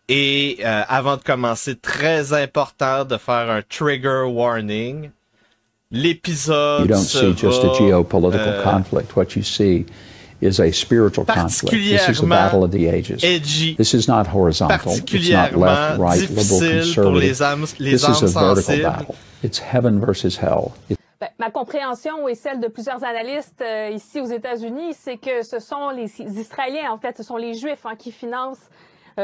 Et avant de commencer, très important de faire un trigger warning. L'épisode You don't see just a geopolitical conflict. What you see is a spiritual conflict. This is the battle of the ages. Edgy, this is not horizontal. It's not left, right, liberal, conservative. This is a vertical battle. It's heaven versus hell. Ma compréhension et celle de plusieurs analystes ici aux États-Unis, c'est que ce sont les Israéliens, en fait, ce sont les Juifs qui financent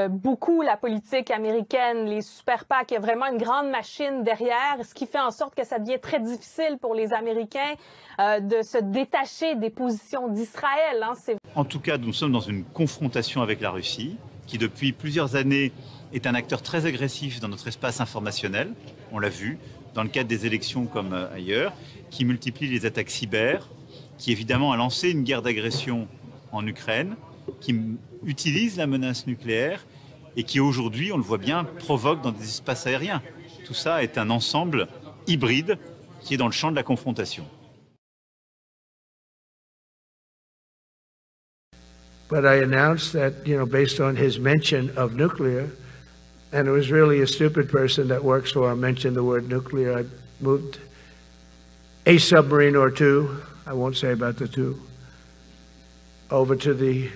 beaucoup la politique américaine, les super PAC. Il y a vraiment une grande machine derrière, ce qui fait en sorte que ça devient très difficile pour les Américains de se détacher des positions d'Israël. En tout cas, nous sommes dans une confrontation avec la Russie, qui depuis plusieurs années est un acteur très agressif dans notre espace informationnel. On l'a vu dans le cadre des élections comme ailleurs, qui multiplie les attaques cyber, qui évidemment a lancé une guerre d'agression en Ukraine, qui utilise la menace nucléaire et qui aujourd'hui, on le voit bien, provoque dans des espaces aériens. Tout ça est un ensemble hybride qui est dans le champ de la confrontation. But I announced that, based on his mention of nuclear, and it was really a stupid person that works for him mentioned the word nuclear, I moved a submarine or two, I won't say about the two, over to the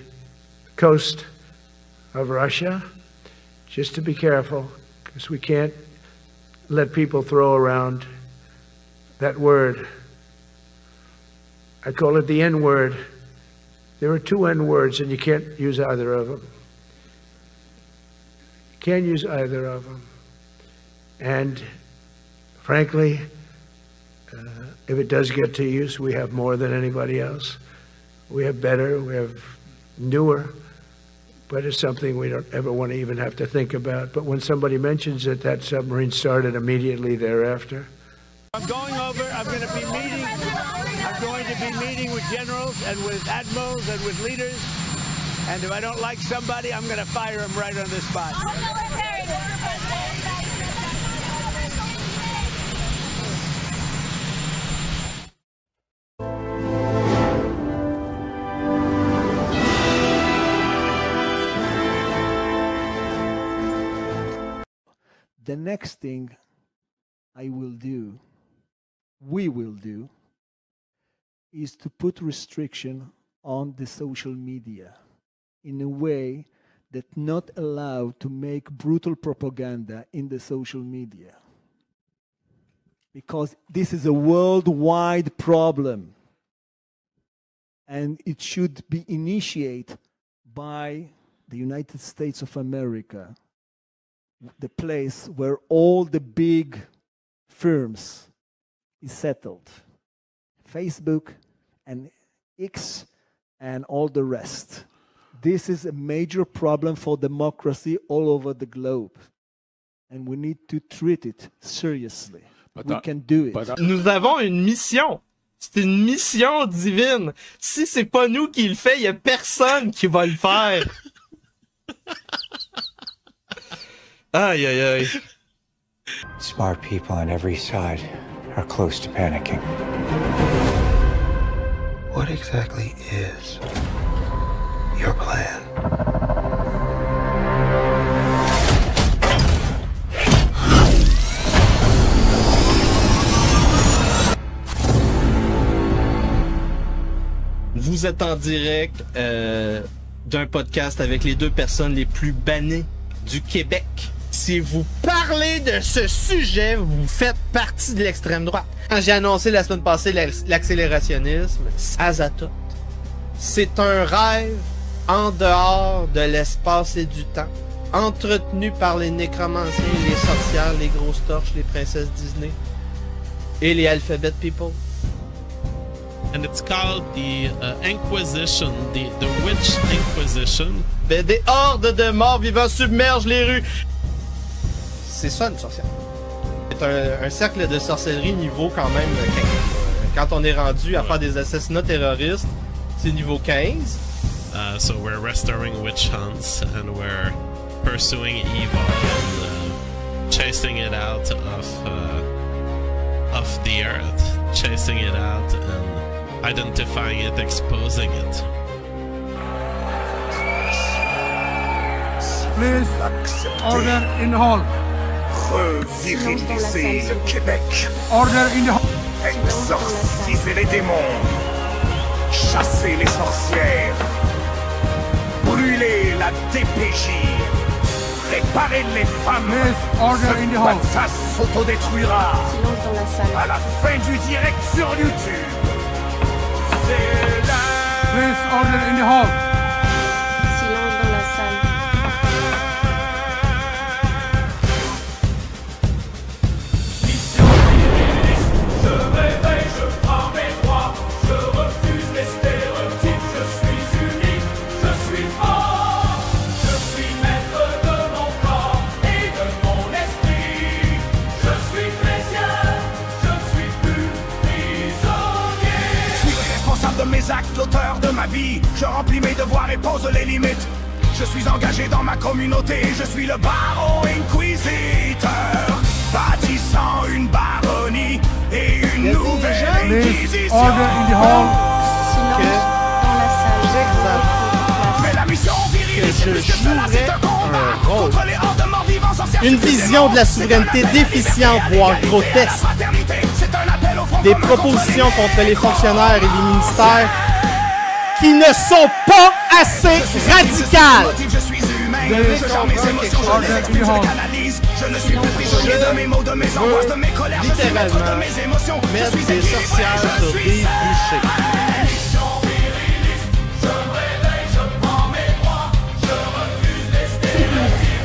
coast of Russia, just to be careful, because we can't let people throw around that word. I call it the N-word. There are two N-words, and you can't use either of them. You can't use either of them. And frankly, if it does get to use, we have more than anybody else. We have better, we have newer, but it's something we don't ever want to even have to think about. But when somebody mentions it, that submarine started immediately thereafter. I'm going over, I'm going to be meeting with generals and with admirals and with leaders. And if I don't like somebody, I'm going to fire him right on the spot. The next thing we will do, is to put restriction on the social media in a way that not allow to make brutal propaganda in the social media. Because this is a worldwide problem. And it should be initiated by the United States of America, the place where all the big firms is settled. Facebook and X and all the rest. This is a major problem for democracy all over the globe. And we need to treat it seriously. We can do it. Nous avons une mission. C'est une mission divine. Si c'est pas nous qui le fait, il y a personne qui va le faire. Aïe, aïe, aïe. Smart people on every side are close to panicking. What exactly is your plan? Vous êtes en direct d'un podcast avec les deux personnes les plus bannées du Québec. Si vous parlez de ce sujet, vous faites partie de l'extrême droite. Quand j'ai annoncé la semaine passée l'accélérationnisme, Azatoth, c'est un rêve en dehors de l'espace et du temps, entretenu par les nécromanciens, les sorcières, les grosses torches, les princesses Disney et les Alphabet People. And it's called the Inquisition, the Witch Inquisition. Des hordes de morts vivants submergent les rues. C'est ça une sorcière. C'est un cercle de sorcellerie niveau quand même 15. Quand on est rendu à faire des assassinats terroristes, c'est niveau 15. So we're restoring witch hunts and we're pursuing evil and chasing it out of the earth, chasing it out and identifying it, exposing it. Please, order in the hall. Reviriliser le Québec. Order in the hall. Exorciser les démons. Chasser les sorcières. Brûler la DPJ. Réparer les femmes. Please, order in the hall. Ça s'autodétruira. Silence dans la salle. À la fin du direct sur YouTube. C'est la... Please, order in the hall. Silence dans la salle. Je réveille, je prends mes droits. Je refuse les stéréotypes. Je suis unique, je suis fort. Je suis maître de mon corps et de mon esprit. Je suis chrétien, je ne suis plus prisonnier. Je suis responsable de mes actes, l'auteur de ma vie. Je remplis mes devoirs et pose les limites. Je suis engagé dans ma communauté. Je suis le baron inquisiteur, bâtissant une baronnie et une nouvelle Please, order in the hall. Silence dans la salle. Mais la mission virile, c'est plus que cela, c'est un combat contre les hordes morts-vivants sorcières. Une vision de la souveraineté déficiente, voire grotesque. Des propositions contre les fonctionnaires et les ministères qui ne sont pas assez radicales. Je suis humain, je gère mes émotions, je les exprime, je les canalise. Je ne suis plus prisonnier de mes mots, de mes angoisses, de mes colères. Je suis maître de mes émotions. Mettre des sorcières sur des bûchers.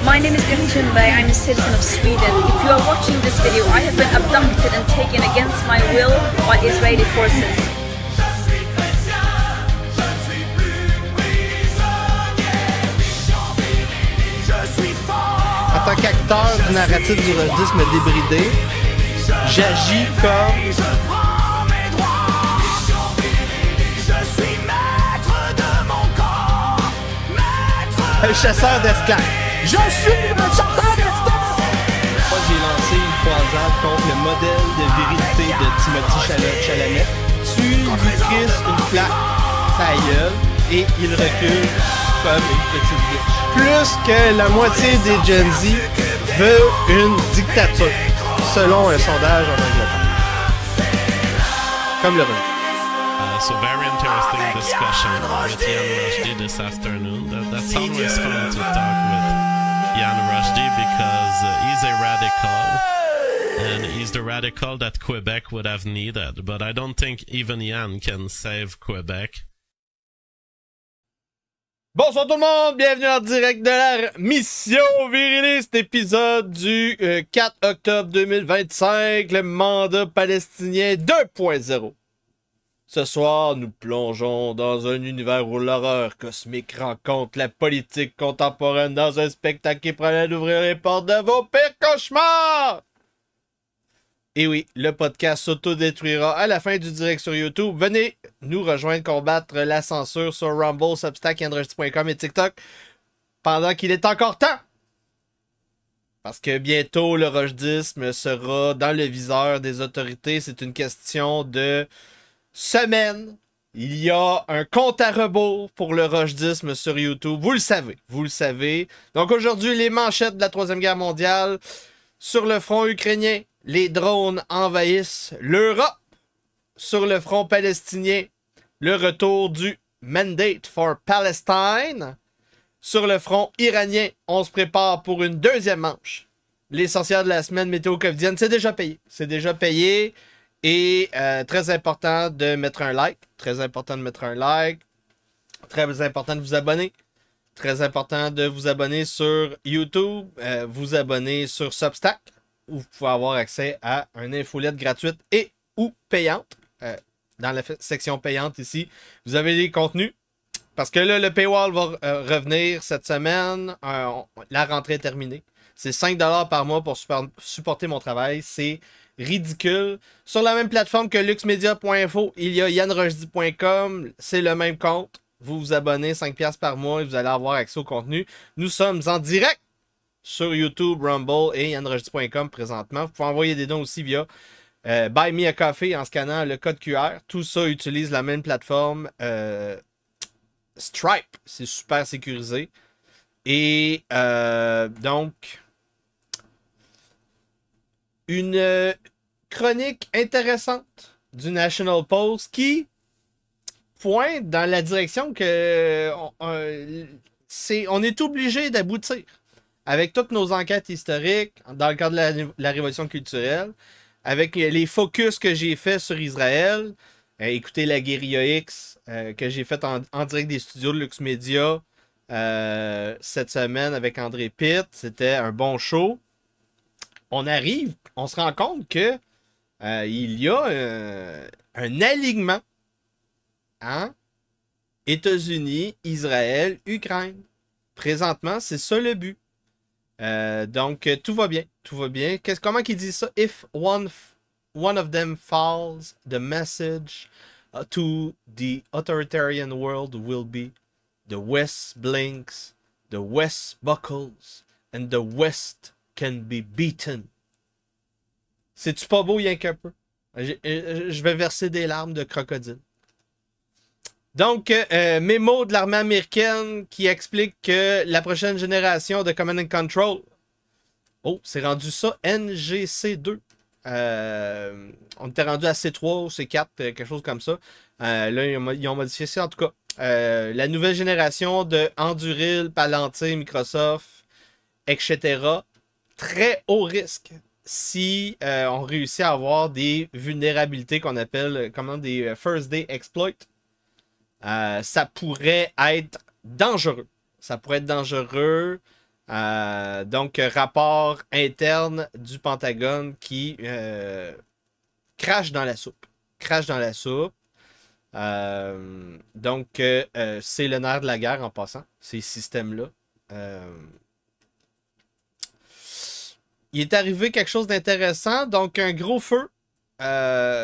My name is Birgit Thunberg. I'm a citizen of Sweden. If you are watching this video, I have been abducted and taken against my will by Israeli forces. En tant qu'acteur du narratif du rodisme débridé, j'agis comme un chasseur d'esclaves. Je suis un chasseur d'esclaves! Moi, j'ai lancé une croisade contre le modèle de virilité de Timothée Chalamet. Tu lui crisses une plaque, sa gueule, et il recule comme une petite bitch. Plus que la moitié des Gen Z veut une dictature, selon un sondage en Angleterre. Comme le revenu. So very interesting discussion with Jan Rushdie this afternoon. That's always fun to talk with Jan Rushdie because he's a radical, and he's the radical that Quebec would have needed. But I don't think even Jan can save Quebec. Bonsoir tout le monde, bienvenue en direct de la mission viriliste, épisode du 4 octobre 2025, le mandat palestinien 2.0. Ce soir, nous plongeons dans un univers où l'horreur cosmique rencontre la politique contemporaine dans un spectacle qui promet d'ouvrir les portes de vos pires cauchemars! Et oui, le podcast s'autodétruira à la fin du direct sur YouTube. Venez nous rejoindre combattre la censure sur Rumble, Substack, Yanrushdie.com et TikTok pendant qu'il est encore temps! Parce que bientôt, le rushdisme sera dans le viseur des autorités. C'est une question de semaine. Il y a un compte à rebours pour le rushdisme sur YouTube. Vous le savez. Vous le savez. Donc aujourd'hui, les manchettes de la Troisième Guerre mondiale. Sur le front ukrainien, les drones envahissent l'Europe. Sur le front palestinien, le retour du Mandate for Palestine. Sur le front iranien, on se prépare pour une deuxième manche. L'essentiel de la semaine météo covidienne, c'est déjà payé. C'est déjà payé. Et très important de mettre un like. Très important de mettre un like. Très important de vous abonner. Très important de vous abonner sur YouTube. Vous abonner sur Substack. Où vous pouvez avoir accès à une infolette gratuite et ou payante. Dans la section payante ici, vous avez les contenus. Parce que là, le paywall va revenir cette semaine. La rentrée est terminée. C'est 5$ par mois pour supporter mon travail. C'est ridicule. Sur la même plateforme que luxmedia.info, il y a yanrushdie.com. C'est le même compte. Vous vous abonnez 5$ par mois et vous allez avoir accès au contenu. Nous sommes en direct sur YouTube, Rumble et yanrushdie.com présentement. Vous pouvez envoyer des dons aussi via Buy Me a Coffee en scannant le code QR. Tout ça utilise la même plateforme Stripe. C'est super sécurisé. Et donc, une chronique intéressante du National Post qui pointe dans la direction que on est obligé d'aboutir avec toutes nos enquêtes historiques dans le cadre de la révolution culturelle, avec les focus que j'ai fait sur Israël. Écoutez la Guérilla X que j'ai fait en direct des studios de Lux Media cette semaine avec André Pitt. C'était un bon show. On se rend compte que il y a un alignement en États-Unis, Israël, Ukraine. Présentement, c'est ça le but. Donc, tout va bien. Tout va bien. Comment qu'il dit ça? If one of them falls, the message to the authoritarian world will be the West blinks, the West buckles, and the West can be beaten. C'est-tu pas beau, rien qu'un peu? Je vais verser des larmes de crocodile. Donc, mémo de l'armée américaine qui explique que la prochaine génération de Command and Control, c'est rendu ça NGC2. On était rendu à C3 ou C4, quelque chose comme ça. Là, ils ont modifié ça en tout cas. La nouvelle génération de Anduril, Palantir, Microsoft, etc. Très haut risque si on réussit à avoir des vulnérabilités qu'on appelle des First Day Exploits. Ça pourrait être dangereux. Ça pourrait être dangereux. Donc, rapport interne du Pentagone qui crache dans la soupe. Crache dans la soupe. Donc, c'est le nerf de la guerre en passant, ces systèmes-là. Il est arrivé quelque chose d'intéressant. Donc, un gros feu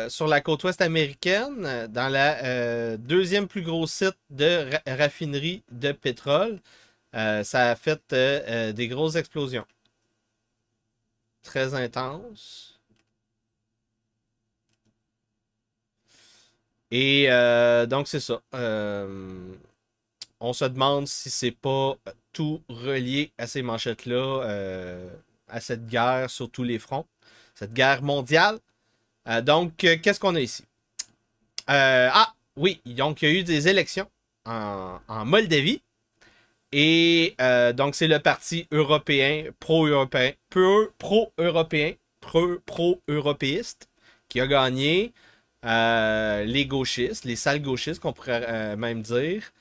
sur la côte ouest américaine, dans la deuxième plus gros site de raffinerie de pétrole. Ça a fait des grosses explosions. Très intenses. Et donc, c'est ça. On se demande si c'est pas tout relié à ces manchettes-là, à cette guerre sur tous les fronts. Cette guerre mondiale. Donc, qu'est-ce qu'on a ici? Oui, donc il y a eu des élections en Moldavie. Et donc, c'est le parti européen, pro-européiste, qui a gagné. Les gauchistes, les sales gauchistes, qu'on pourrait même dire.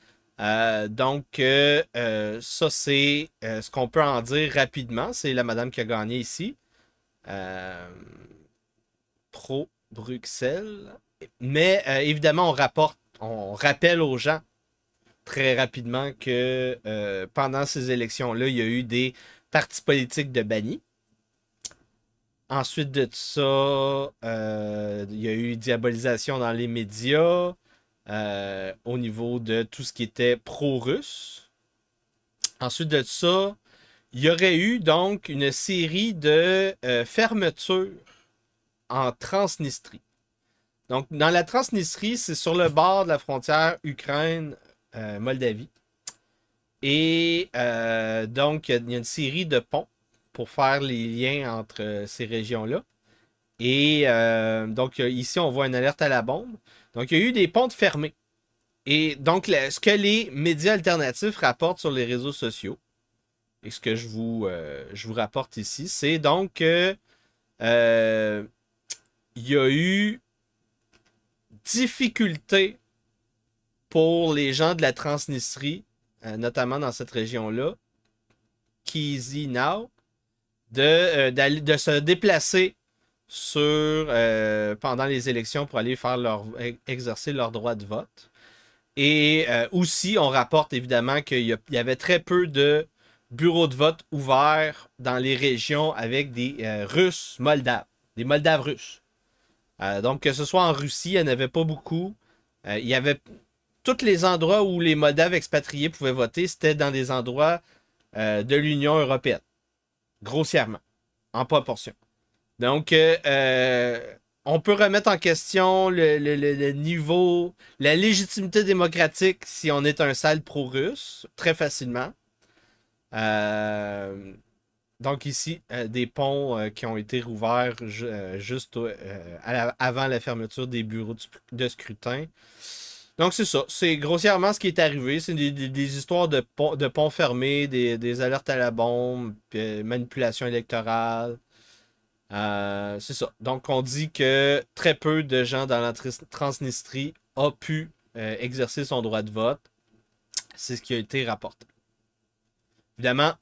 Donc, ça, c'est ce qu'on peut en dire rapidement. C'est la madame qui a gagné ici. Pro-Bruxelles. Mais évidemment, on rappelle aux gens très rapidement que pendant ces élections-là, il y a eu des partis politiques de bannis. Ensuite de ça, il y a eu diabolisation dans les médias au niveau de tout ce qui était pro-russe. Ensuite de ça, il y aurait eu donc une série de fermetures en Transnistrie. Donc, dans la Transnistrie, c'est sur le bord de la frontière Ukraine-Moldavie. Et donc, il y a une série de ponts pour faire les liens entre ces régions-là. Et donc, ici, on voit une alerte à la bombe. Donc, il y a eu des ponts fermés. Et donc, ce que les médias alternatifs rapportent sur les réseaux sociaux, et ce que je vous rapporte ici, c'est donc que il y a eu difficulté pour les gens de la Transnistrie, notamment dans cette région-là, Chisinau, de se déplacer pendant les élections pour aller exercer leur droit de vote. Et aussi, on rapporte évidemment qu'il y avait très peu de bureaux de vote ouverts dans les régions avec des Russes moldaves, des Moldaves russes. Donc, que ce soit en Russie, il n'y en avait pas beaucoup. Il y avait tous les endroits où les Moldaves expatriés pouvaient voter, c'était dans des endroits de l'Union européenne. Grossièrement, en proportion. Donc, on peut remettre en question le niveau, la légitimité démocratique si on est un sale pro-russe, très facilement. Donc ici, des ponts qui ont été rouverts juste avant la fermeture des bureaux de scrutin. Donc c'est ça, c'est grossièrement ce qui est arrivé. C'est des histoires de ponts fermés, des alertes à la bombe, manipulation électorale. C'est ça. Donc on dit que très peu de gens dans la Transnistrie ont pu exercer son droit de vote. C'est ce qui a été rapporté. Évidemment,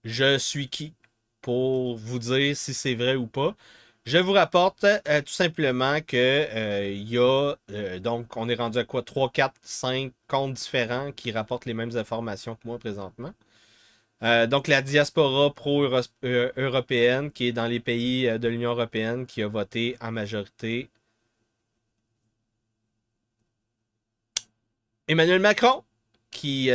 je suis qui pour vous dire si c'est vrai ou pas. Je vous rapporte tout simplement que il y a, donc on est rendu à quoi? 3, 4, 5 comptes différents qui rapportent les mêmes informations que moi présentement. Donc la diaspora pro-européenne qui est dans les pays de l'Union européenne qui a voté en majorité Emmanuel Macron qui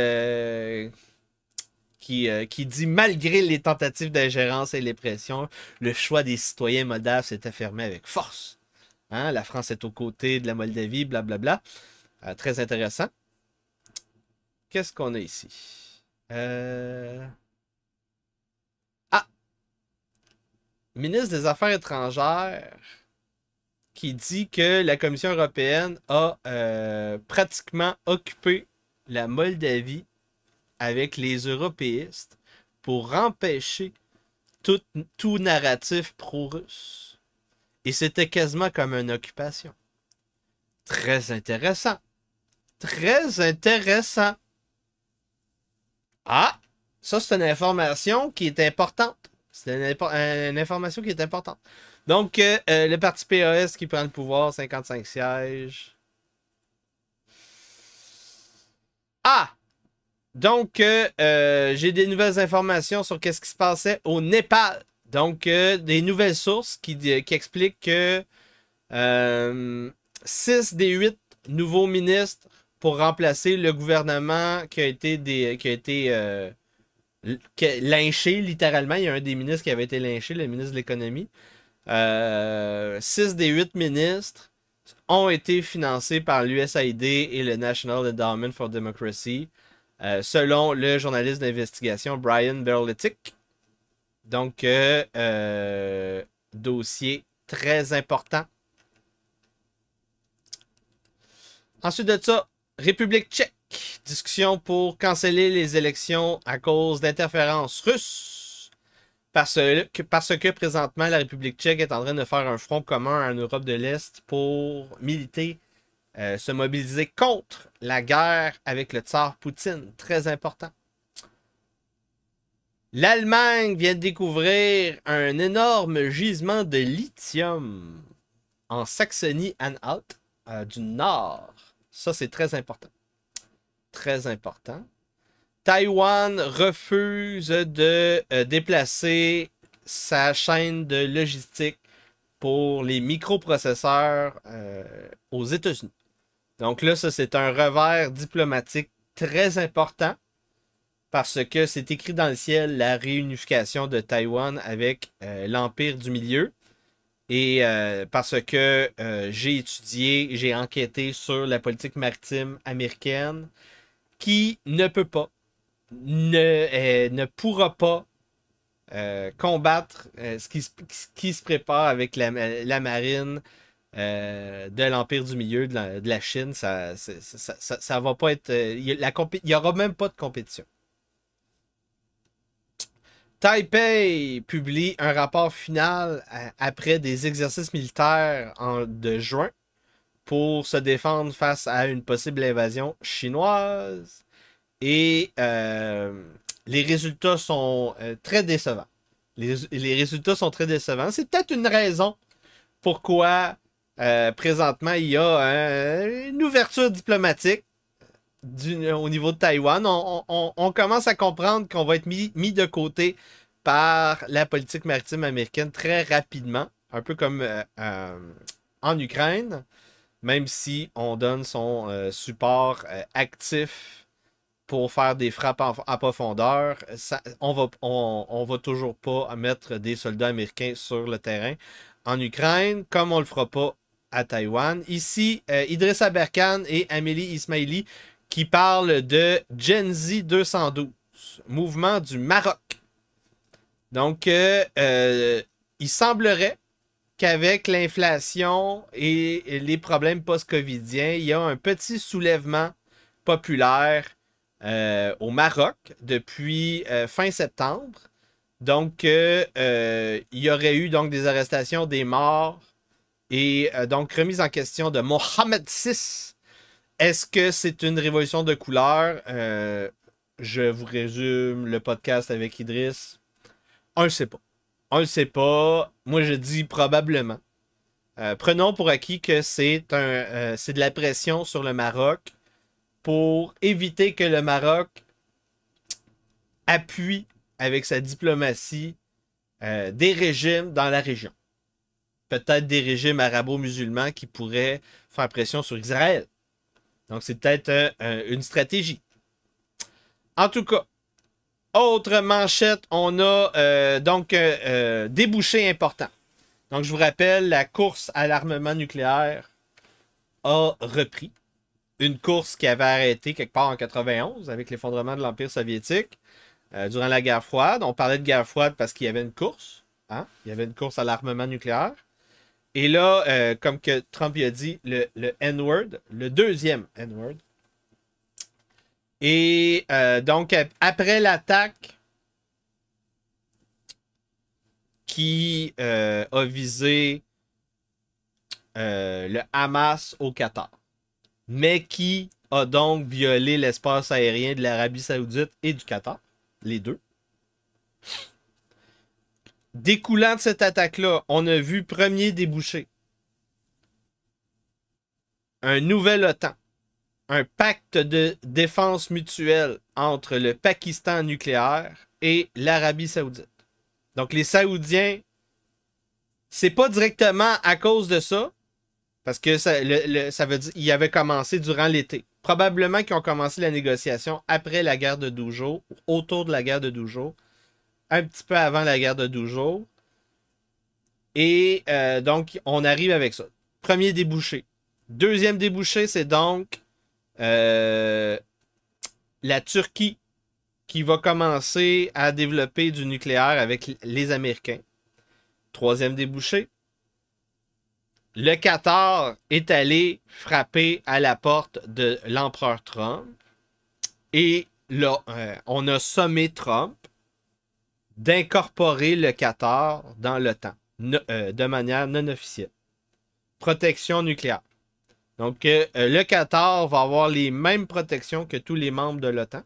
dit malgré les tentatives d'ingérence et les pressions, le choix des citoyens moldaves s'est affirmé avec force. Hein? La France est aux côtés de la Moldavie, blablabla. Très intéressant. Qu'est-ce qu'on a ici? Ministre des Affaires étrangères qui dit que la Commission européenne a pratiquement occupé la Moldavie avec les européistes pour empêcher tout narratif pro-russe. Et c'était quasiment comme une occupation. Très intéressant. Très intéressant. Ah! Ça, c'est une information qui est importante. C'est une information qui est importante. Donc, le parti PAS qui prend le pouvoir, 55 sièges. Ah! Donc, j'ai des nouvelles informations sur ce qui se passait au Népal. Donc, des nouvelles sources qui expliquent que 6 des 8 nouveaux ministres pour remplacer le gouvernement qui a été lynché, littéralement. Il y a un des ministres qui avait été lynché, le ministre de l'économie. 6 des 8 ministres ont été financés par l'USAID et le National Endowment for Democracy. Selon le journaliste d'investigation Brian Berletic. Donc, dossier très important. Ensuite de ça, République tchèque. Discussion pour canceller les élections à cause d'interférences russes. Parce que présentement, la République tchèque est en train de faire un front commun en Europe de l'Est pour militer, se mobiliser contre la guerre avec le tsar Poutine. Très important. L'Allemagne vient de découvrir un énorme gisement de lithium en Saxonie-Anhalt du Nord. Ça, c'est très important. Très important. Taïwan refuse de déplacer sa chaîne de logistique pour les microprocesseurs aux États-Unis. Donc là, ça, c'est un revers diplomatique très important parce que c'est écrit dans le ciel la réunification de Taïwan avec l'Empire du Milieu. Et parce que j'ai enquêté sur la politique maritime américaine qui ne peut pas, ne pourra pas combattre ce qui se prépare avec la marine de l'Empire du Milieu, de la Chine. Ça va pas être... il n'y aura même pas de compétition. Taipei publie un rapport final après des exercices militaires de juin pour se défendre face à une possible invasion chinoise. Et les résultats sont très décevants. Les résultats sont très décevants. C'est peut-être une raison pourquoi présentement il y a une ouverture diplomatique au niveau de Taïwan. On commence à comprendre qu'on va être mis de côté par la politique maritime américaine très rapidement, un peu comme en Ukraine, même si on donne son support actif pour faire des frappes en profondeur. On va toujours pas mettre des soldats américains sur le terrain en Ukraine, comme on le fera pas à Taïwan. Ici, Idriss Aberkan et Amélie Ismaili qui parlent de Gen Z 212. mouvement du Maroc. Donc, il semblerait qu'avec l'inflation et les problèmes post-covidiens, il y a un petit soulèvement populaire au Maroc depuis fin septembre. Donc, il y aurait eu donc des arrestations, des morts et donc remise en question de Mohamed VI. Est-ce que c'est une révolution de couleur? Je vous résume le podcast avec Idriss. On le sait pas. On le sait pas. Moi, je dis probablement. Prenons pour acquis que c'est de la pression sur le Maroc pour éviter que le Maroc appuie avec sa diplomatie des régimes dans la région. Peut-être des régimes arabo-musulmans qui pourraient faire pression sur Israël. Donc, c'est peut-être une stratégie. En tout cas, autre manchette, on a donc débouché important. Donc, je vous rappelle, la course à l'armement nucléaire a repris. Une course qui avait arrêté quelque part en 91 avec l'effondrement de l'Empire soviétique durant la guerre froide. On parlait de guerre froide parce qu'il y avait une course. Hein? Il y avait une course à l'armement nucléaire. Et là, comme que Trump y a dit, le N-word, le deuxième N-word. Et donc, après l'attaque qui a visé le Hamas au Qatar, mais qui a donc violé l'espace aérien de l'Arabie Saoudite et du Qatar, les deux. Découlant de cette attaque-là, on a vu premier débouché un nouvel OTAN, un pacte de défense mutuelle entre le Pakistan nucléaire et l'Arabie Saoudite. Donc les Saoudiens, c'est pas directement à cause de ça, parce que ça veut dire qu'il avait commencé durant l'été. Probablement qu'ils ont commencé la négociation après la guerre de 12 jours, autour de la guerre de 12 jours, un petit peu avant la guerre de 12 jours. Et donc, on arrive avec ça. Premier débouché. Deuxième débouché, c'est donc la Turquie qui va commencer à développer du nucléaire avec les Américains. Troisième débouché. Le Qatar est allé frapper à la porte de l'empereur Trump. Et là, on a sommé Trump d'incorporer le Qatar dans l'OTAN de manière non officielle. Protection nucléaire. Donc, le Qatar va avoir les mêmes protections que tous les membres de l'OTAN,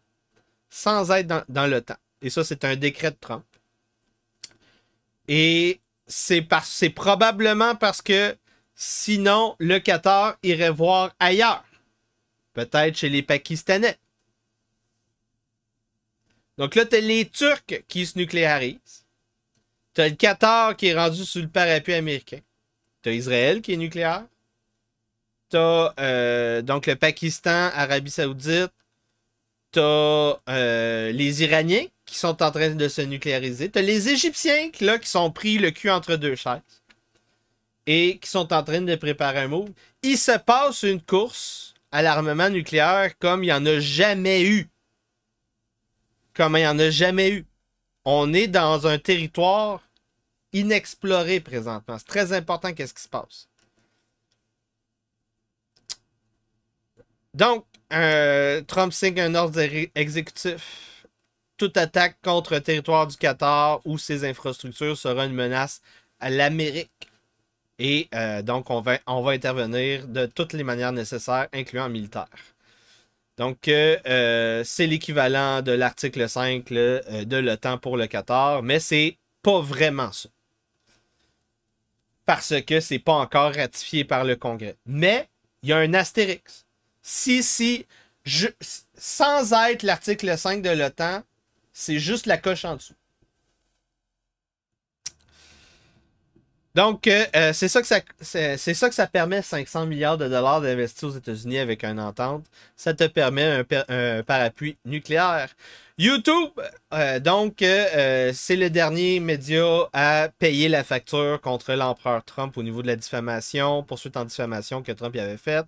sans être dans l'OTAN. Et ça, c'est un décret de Trump. Et c'est probablement parce que sinon, le Qatar irait voir ailleurs. Peut-être chez les Pakistanais. Donc là, tu as les Turcs qui se nucléarisent. Tu as le Qatar qui est rendu sous le parapluie américain. Tu as Israël qui est nucléaire. Tu as donc le Pakistan, Arabie Saoudite. Tu as les Iraniens qui sont en train de se nucléariser. Tu as les Égyptiens là, qui sont pris le cul entre deux chaises et qui sont en train de préparer un move. Il se passe une course à l'armement nucléaire comme il n'y en a jamais eu. Comme il n'y en a jamais eu. On est dans un territoire inexploré présentement. C'est très important qu'est-ce qui se passe. Donc, Trump signe un ordre exécutif. Toute attaque contre le territoire du Qatar ou ses infrastructures sera une menace à l'Amérique. Et donc, on va intervenir de toutes les manières nécessaires, incluant militaire. Donc, c'est l'équivalent de l'article 5 de l'OTAN pour le Qatar, mais c'est pas vraiment ça. Parce que c'est pas encore ratifié par le Congrès. Mais, il y a un astérix. Sans être l'article 5 de l'OTAN, c'est juste la coche en dessous. Donc, c'est ça que ça permet, 500 milliards de dollars d'investir aux États-Unis avec une entente. Ça te permet un parapluie nucléaire. YouTube, c'est le dernier média à payer la facture contre l'empereur Trump au niveau de la diffamation, poursuite en diffamation que Trump y avait faite.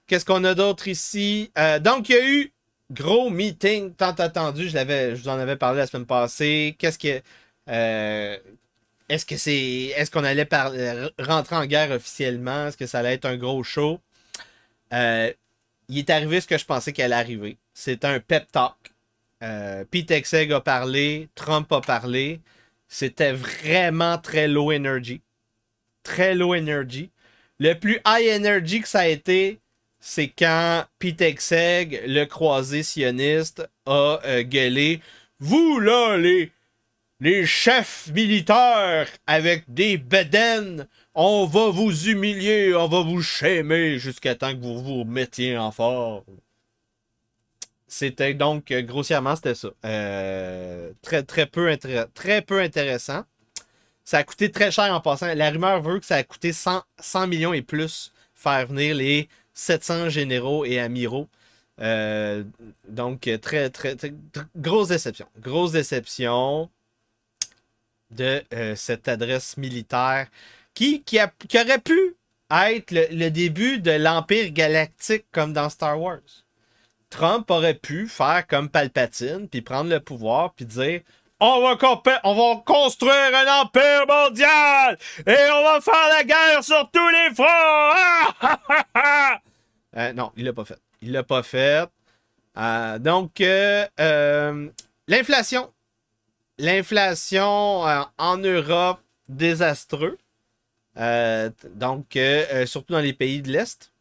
Qu'est-ce qu'on a d'autre ici? Donc, il y a eu gros meeting tant attendu. Je vous en avais parlé la semaine passée. Est-ce qu'on allait rentrer en guerre officiellement? Est-ce que ça allait être un gros show? Il est arrivé ce que je pensais qu'il allait arriver. C'est un pep talk. Pete Hegseth a parlé, Trump a parlé. C'était vraiment très low energy. Très low energy. Le plus high energy que ça a été, c'est quand Pete Hegseth, le croisé sioniste, a gueulé « Vous là, les chefs militaires avec des bedaines, on va vous humilier, on va vous shamer jusqu'à temps que vous vous mettiez en forme. » C'était donc, grossièrement, c'était ça. Très peu intéressant. Ça a coûté très cher en passant. La rumeur veut que ça a coûté 100 millions et plus faire venir les 700 généraux et amiraux. Donc, très, grosse déception. Grosse déception de cette adresse militaire qui aurait pu être le début de l'Empire galactique comme dans Star Wars. Trump aurait pu faire comme Palpatine, puis prendre le pouvoir, puis dire on va construire un empire mondial et on va faire la guerre sur tous les fronts. Non, il l'a pas fait. Il l'a pas fait. Donc, l'inflation. L'inflation en Europe, désastreux. Donc, surtout dans les pays de l'Est.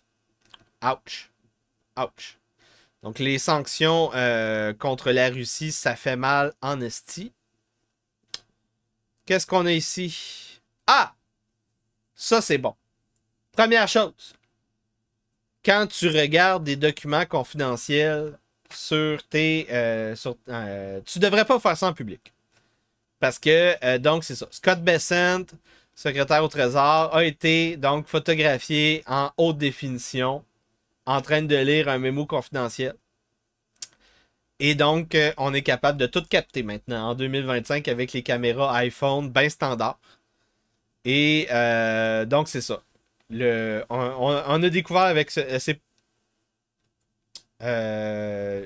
Ouch. Ouch. Donc, les sanctions contre la Russie, ça fait mal en esti. Qu'est-ce qu'on a ici? Ah! Ça, c'est bon. Première chose. Quand tu regardes des documents confidentiels sur tes... tu devrais pas faire ça en public. Parce que, donc, c'est ça. Scott Bessent, secrétaire au Trésor, a été donc photographié en haute définition en train de lire un mémo confidentiel. Et donc, on est capable de tout capter maintenant en 2025 avec les caméras iPhone bien standard. Et donc, c'est ça. On a découvert avec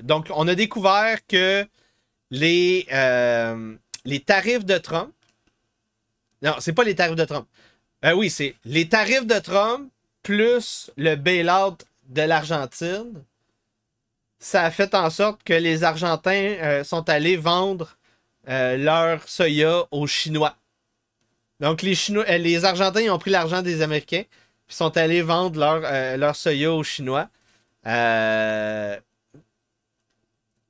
donc, on a découvert que les tarifs de Trump... Non, c'est pas les tarifs de Trump. Oui, c'est les tarifs de Trump plus le bail-out de l'Argentine, ça a fait en sorte que les Argentins sont allés vendre leur soya aux Chinois. Donc, les Argentins ils ont pris l'argent des Américains puis sont allés vendre leur soya aux Chinois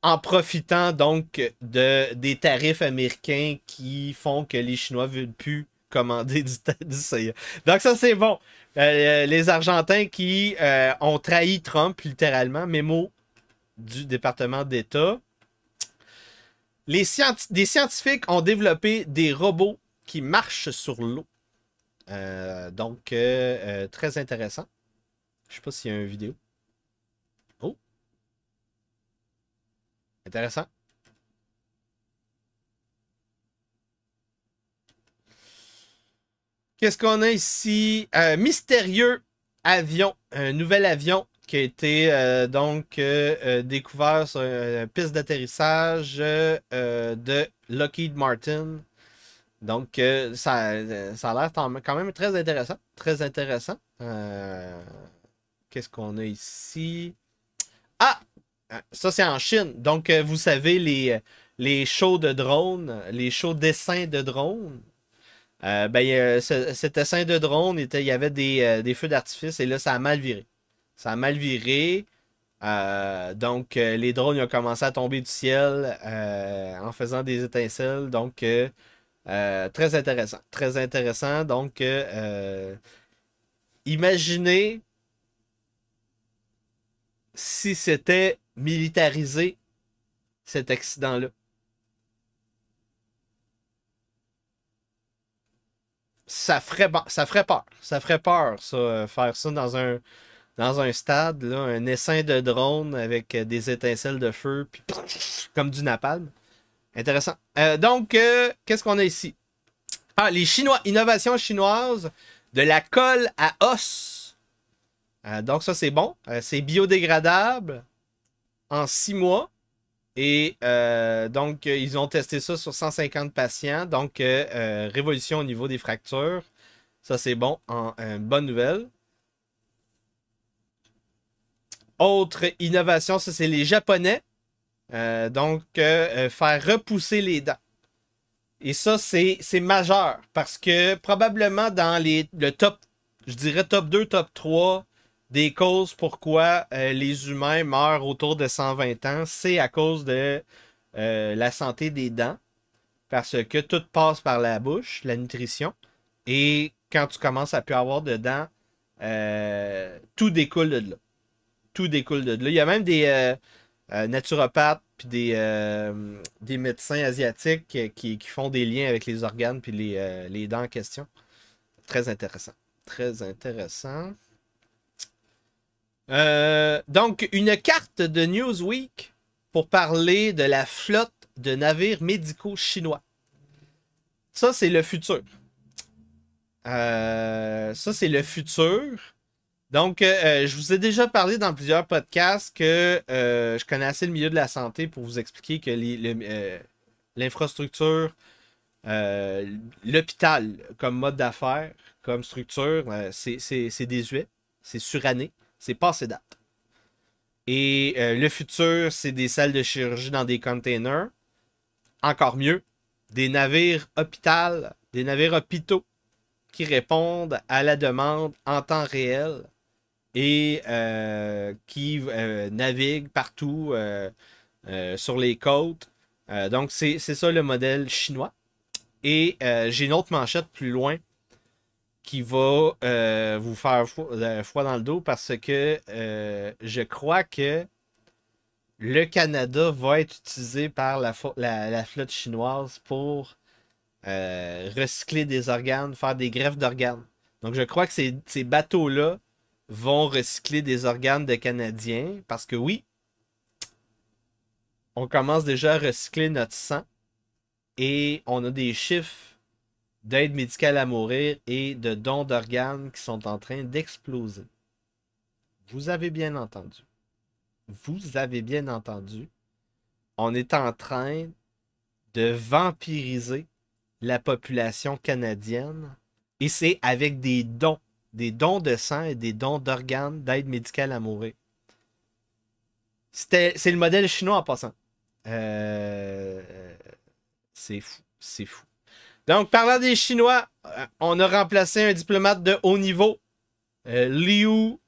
en profitant donc des tarifs américains qui font que les Chinois ne veulent plus commander du soya. Donc, ça, c'est bon. Les Argentins qui ont trahi Trump, littéralement, mémo du département d'État. Des scientifiques ont développé des robots qui marchent sur l'eau. Donc, très intéressant. Je ne sais pas s'il y a une vidéo. Oh! Intéressant. Qu'est-ce qu'on a ici? Mystérieux avion. Un nouvel avion qui a été découvert sur une piste d'atterrissage de Lockheed Martin. Donc, ça a l'air quand même très intéressant. Très intéressant. Qu'est-ce qu'on a ici? Ah! Ça, c'est en Chine. Donc, vous savez, les shows de drones, les shows d'essais de drones. Cet essaim de drone, il y avait des feux d'artifice et là, ça a mal viré. Ça a mal viré. Donc, les drones ils ont commencé à tomber du ciel en faisant des étincelles. Donc, très intéressant. Très intéressant. Donc, imaginez si c'était militarisé, cet accident-là. Ça ferait peur. Ça ferait peur, ça, faire ça dans un stade, là, un essaim de drone avec des étincelles de feu, puis comme du napalm. Intéressant. Donc, qu'est-ce qu'on a ici? Ah, les Chinois, innovation chinoise de la colle à os. Donc, ça, c'est bon. C'est biodégradable. en 6 mois. Et donc, ils ont testé ça sur 150 patients. Donc, révolution au niveau des fractures. Ça, c'est bon. Une bonne nouvelle. Autre innovation, ça, c'est les Japonais. Donc, faire repousser les dents. Et ça, c'est majeur. Parce que probablement dans le top, je dirais top 2, top 3 des causes pourquoi les humains meurent autour de 120 ans, c'est à cause de la santé des dents. Parce que tout passe par la bouche, la nutrition. Et quand tu commences à plus avoir de dents, tout découle de là. Tout découle de là. Il y a même des naturopathes puis des médecins asiatiques qui font des liens avec les organes puis les dents en question. Très intéressant. Très intéressant. Donc, une carte de Newsweek pour parler de la flotte de navires médicaux chinois. Ça, c'est le futur. Ça, c'est le futur. Donc, je vous ai déjà parlé dans plusieurs podcasts que je connais assez le milieu de la santé pour vous expliquer que l'infrastructure, l'hôpital comme mode d'affaires, comme structure, c'est désuet, c'est suranné, c'est passé date. Et le futur, c'est des salles de chirurgie dans des containers. Encore mieux, des navires hôpitaux qui répondent à la demande en temps réel et qui naviguent partout sur les côtes. Donc, c'est ça le modèle chinois. Et j'ai une autre manchette plus loin qui va vous faire froid dans le dos parce que je crois que le Canada va être utilisé par la flotte chinoise pour recycler des organes, faire des greffes d'organes. Donc, je crois que ces bateaux-là vont recycler des organes de Canadiens parce que oui, on commence déjà à recycler notre sang et on a des chiffres d'aide médicale à mourir et de dons d'organes qui sont en train d'exploser. Vous avez bien entendu. Vous avez bien entendu. On est en train de vampiriser la population canadienne et c'est avec des dons de sang et des dons d'organes d'aide médicale à mourir. C'est le modèle chinois en passant. C'est fou, c'est fou. Donc, parlant des Chinois, on a remplacé un diplomate de haut niveau. Liu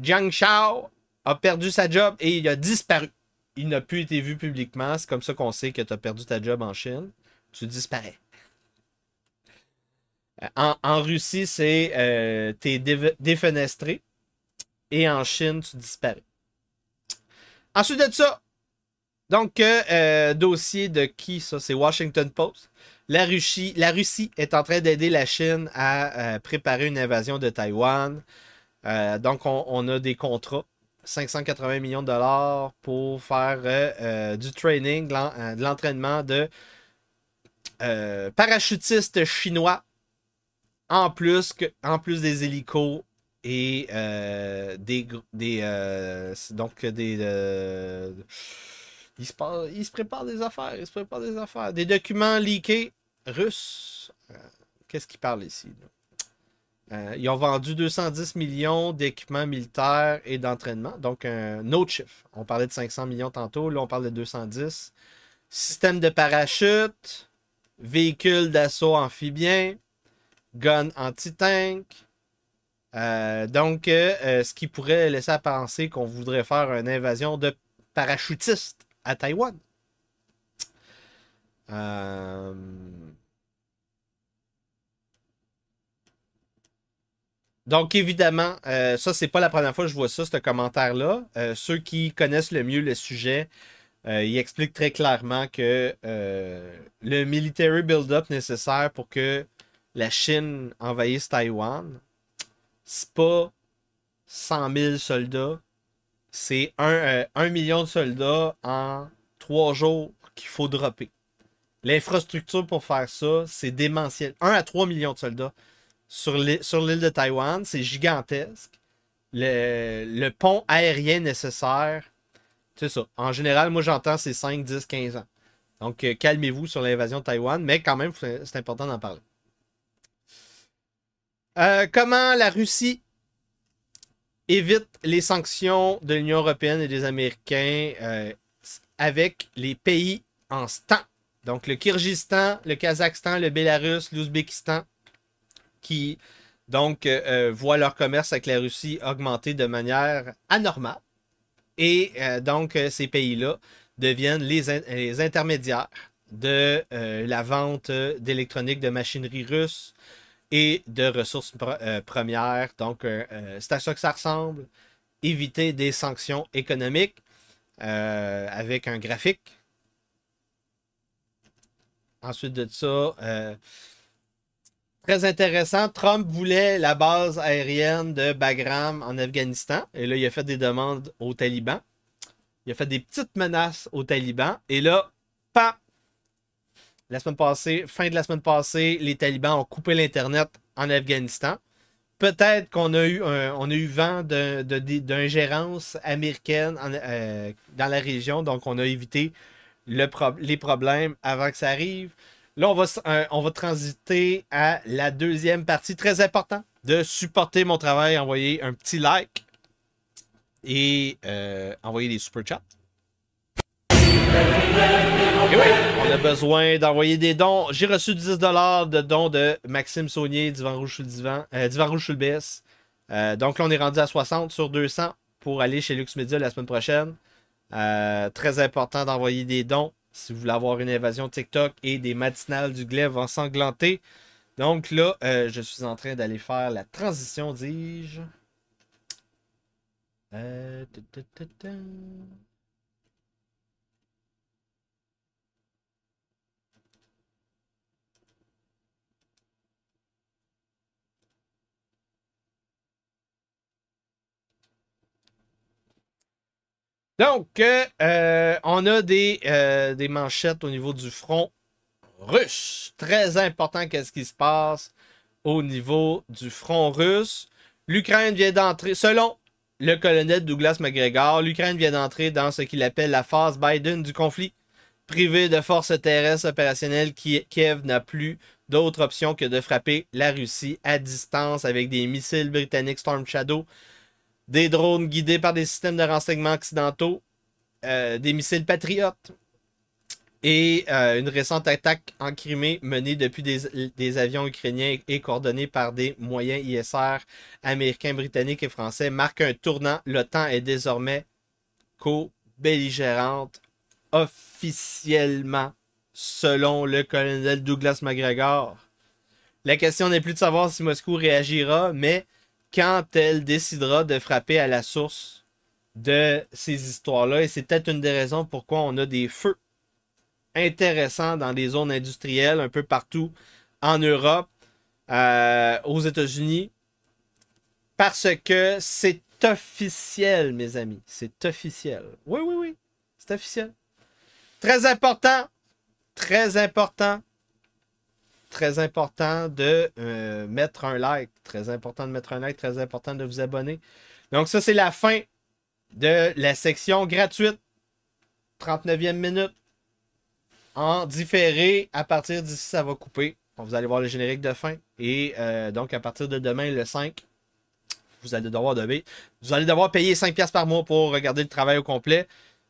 Jiangshao a perdu sa job et il a disparu. Il n'a plus été vu publiquement. C'est comme ça qu'on sait que tu as perdu ta job en Chine. Tu disparais. En Russie, c'est t'es défenestré. Et en Chine, tu disparais. Ensuite de ça, donc, dossier de qui ça? C'est Washington Post. La Russie est en train d'aider la Chine à préparer une invasion de Taïwan. Donc, on a des contrats. 580 millions de dollars pour faire du training, de l'entraînement de parachutistes chinois. En plus des hélicos et il se prépare des affaires. Des documents leakés russes. Qu'est-ce qu'il parle ici? Ils ont vendu 210 millions d'équipements militaires et d'entraînement. Donc, un autre chiffre. On parlait de 500 millions tantôt. Là, on parle de 210. Système de parachute. Véhicules d'assaut amphibiens. Gun anti-tank. Donc, ce qui pourrait laisser à penser qu'on voudrait faire une invasion de parachutistes à Taïwan. Donc, évidemment, ça, c'est pas la première fois que je vois ça, ce commentaire-là. Ceux qui connaissent le mieux le sujet, ils expliquent très clairement que le military build-up nécessaire pour que la Chine envahisse Taïwan, c'est pas 100 000 soldats, c'est 1 million de soldats en 3 jours qu'il faut dropper. L'infrastructure pour faire ça, c'est démentiel. 1 à 3 millions de soldats sur l'île de Taïwan, c'est gigantesque. Le pont aérien nécessaire c'est ça. En général, moi, j'entends c'est 5, 10, 15 ans. Donc, calmez-vous sur l'invasion de Taïwan, mais quand même, c'est important d'en parler. Comment la Russie évite les sanctions de l'Union européenne et des Américains avec les pays en stand. Donc, le Kyrgyzstan, le Kazakhstan, le Bélarus, l'Ouzbékistan, qui, donc, voient leur commerce avec la Russie augmenter de manière anormale. Et donc, ces pays-là deviennent les intermédiaires de la vente d'électronique, de machinerie russe et de ressources premières. Donc, c'est à ça que ça ressemble. Éviter des sanctions économiques avec un graphique. Ensuite de ça, très intéressant, Trump voulait la base aérienne de Bagram en Afghanistan. Et là, il a fait des demandes aux talibans. Il a fait des petites menaces aux talibans. Et là, pam! La semaine passée, fin de la semaine passée, les talibans ont coupé l'Internet en Afghanistan. Peut-être qu'on a eu vent d'ingérence américaine dans la région. Donc, on a évité les problèmes avant que ça arrive. Là, on va transiter à la deuxième partie. Très important de supporter mon travail. Envoyer un petit like et envoyer des super chats. Et oui, on a besoin d'envoyer des dons. J'ai reçu 10 $ de dons de Maxime Saunier, Divan Rouge sur le Divan, Divan Rouge sur le BS. Donc là, on est rendu à 60 sur 200 pour aller chez Lux Media la semaine prochaine. Très important d'envoyer des dons si vous voulez avoir une invasion TikTok et des matinales du glaive ensanglanté. Donc là, je suis en train d'aller faire la transition, dis-je. Donc, on a des manchettes au niveau du front russe. Très important, qu'est-ce qui se passe au niveau du front russe. L'Ukraine vient d'entrer, selon le colonel Douglas McGregor, l'Ukraine vient d'entrer dans ce qu'il appelle la phase Biden du conflit. Privé de forces terrestres opérationnelles, Kiev n'a plus d'autre option que de frapper la Russie à distance avec des missiles britanniques Storm Shadow, des drones guidés par des systèmes de renseignement occidentaux, des missiles patriotes et une récente attaque en Crimée menée depuis des avions ukrainiens et coordonnée par des moyens ISR américains, britanniques et français marque un tournant. L'OTAN est désormais co-belligérante officiellement, selon le colonel Douglas McGregor. La question n'est plus de savoir si Moscou réagira, mais quand elle décidera de frapper à la source de ces histoires-là. Et c'est peut-être une des raisons pourquoi on a des feux intéressants dans des zones industrielles un peu partout en Europe, aux États-Unis, parce que c'est officiel, mes amis. C'est officiel. Oui, oui, oui. C'est officiel. Très important. Très important. Très important de mettre un like. Très important de mettre un like. Très important de vous abonner. Donc ça, c'est la fin de la section gratuite. 39e minute. En différé, à partir d'ici, ça va couper. Vous allez voir le générique de fin. Et donc, à partir de demain, le 5, vous allez devoir payer 5$ par mois pour regarder le travail au complet.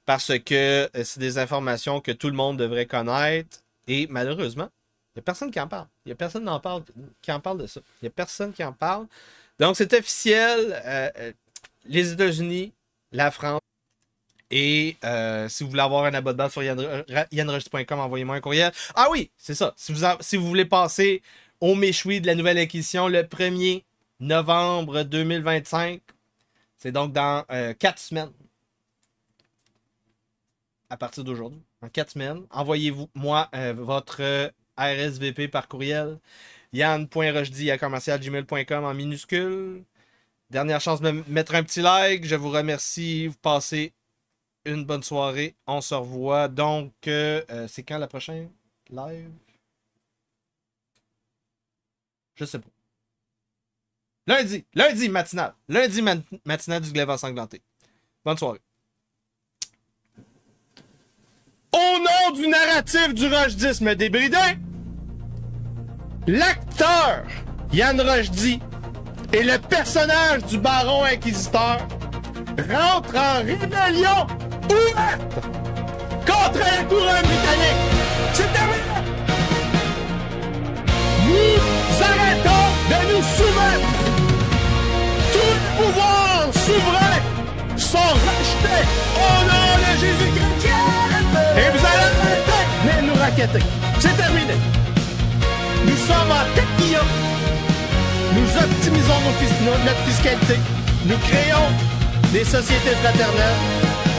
Parce que c'est des informations que tout le monde devrait connaître. Et malheureusement, il n'y a personne qui en parle. Il n'y a personne qui en parle de ça. Il n'y a personne qui en parle. Donc, c'est officiel. Les États-Unis, la France. Et si vous voulez avoir un abonnement sur yanrosti.com, envoyez-moi un courriel. Ah oui, c'est ça. Si vous voulez passer au méchoui de la nouvelle acquisition le 1er novembre 2025, c'est donc dans 4 semaines. À partir d'aujourd'hui, en 4 semaines, envoyez-moi votre RSVP par courriel. yann.rochdy@gmail.com en minuscule. Dernière chance de me mettre un petit like. Je vous remercie. Vous passez une bonne soirée. On se revoit. Donc, c'est quand la prochaine live? Je sais pas. Lundi matinal. Lundi matinal du glaive ensanglanté. Bonne soirée. au nom du narratif du rojdisme débridé, l'acteur Yann Rochdy et le personnage du baron inquisiteur rentrent en rébellion ouverte contre la couronne britannique. C'est terminé! Nous arrêtons de nous soumettre. Tous les pouvoirs souverains sont rachetés au nom de Jésus-Christ. Et vous allez arrêter de nous raqueter. C'est terminé. Nous sommes en taquilla. Nous optimisons notre fiscalité. Nous créons des sociétés fraternelles.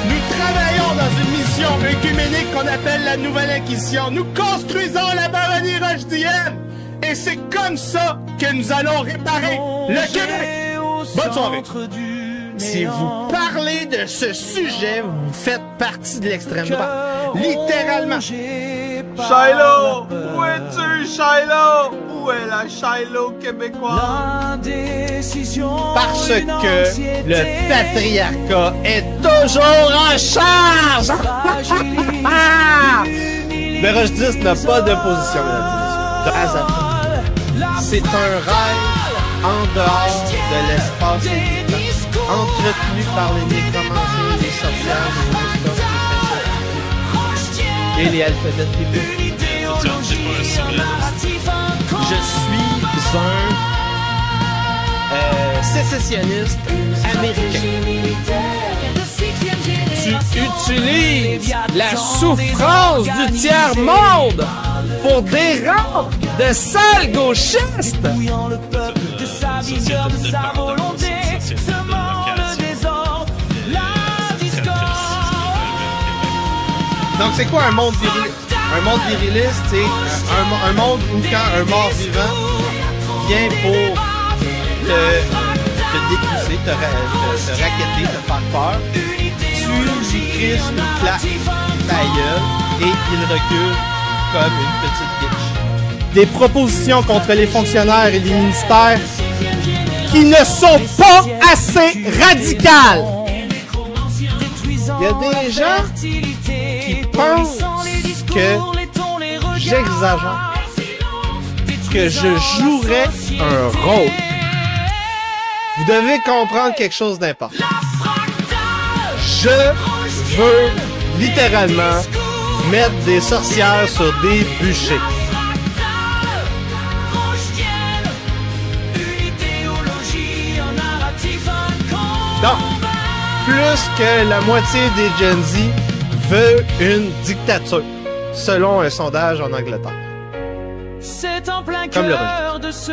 Nous travaillons dans une mission œcuménique qu'on appelle la Nouvelle Inquisition. Nous construisons la baronnie rochdienne. Et c'est comme ça que nous allons réparer le Québec. Bonne soirée. Si vous parlez de ce sujet, vous faites partie de l'extrême droite. Littéralement. Shiloh! Où es-tu, Shiloh? Où est la Shiloh québécoise? Parce que le patriarcat est toujours en charge! Le rojdisme n'a pas de position, mesdames et messieurs. C'est un rêve en dehors de l'espace éducatif, entretenu par les nécromanciens, les sorcières, les mystères, et les alphabets tribus. Je suis un sécessionniste américain. Tu utilises la souffrance du tiers-monde pour des rangs de sales gauchistes. Donc c'est quoi un monde viriliste? Un monde viriliste, c'est un monde où quand un mort vivant vient pour te décrisser, te racketter, te faire peur, tu lui crises une claque, ta gueule, et il recule comme une petite bitch. Des propositions contre les fonctionnaires et les ministères qui ne sont pas assez radicales. Il y a des gens qui pensent que j'exagère, que je jouerais un rôle. Vous devez comprendre quelque chose d'important. Je veux littéralement mettre des sorcières sur des bûchers. Donc, plus que la moitié des Gen Z veut une dictature, selon un sondage en Angleterre. C'est en plein Comme le cœur de ce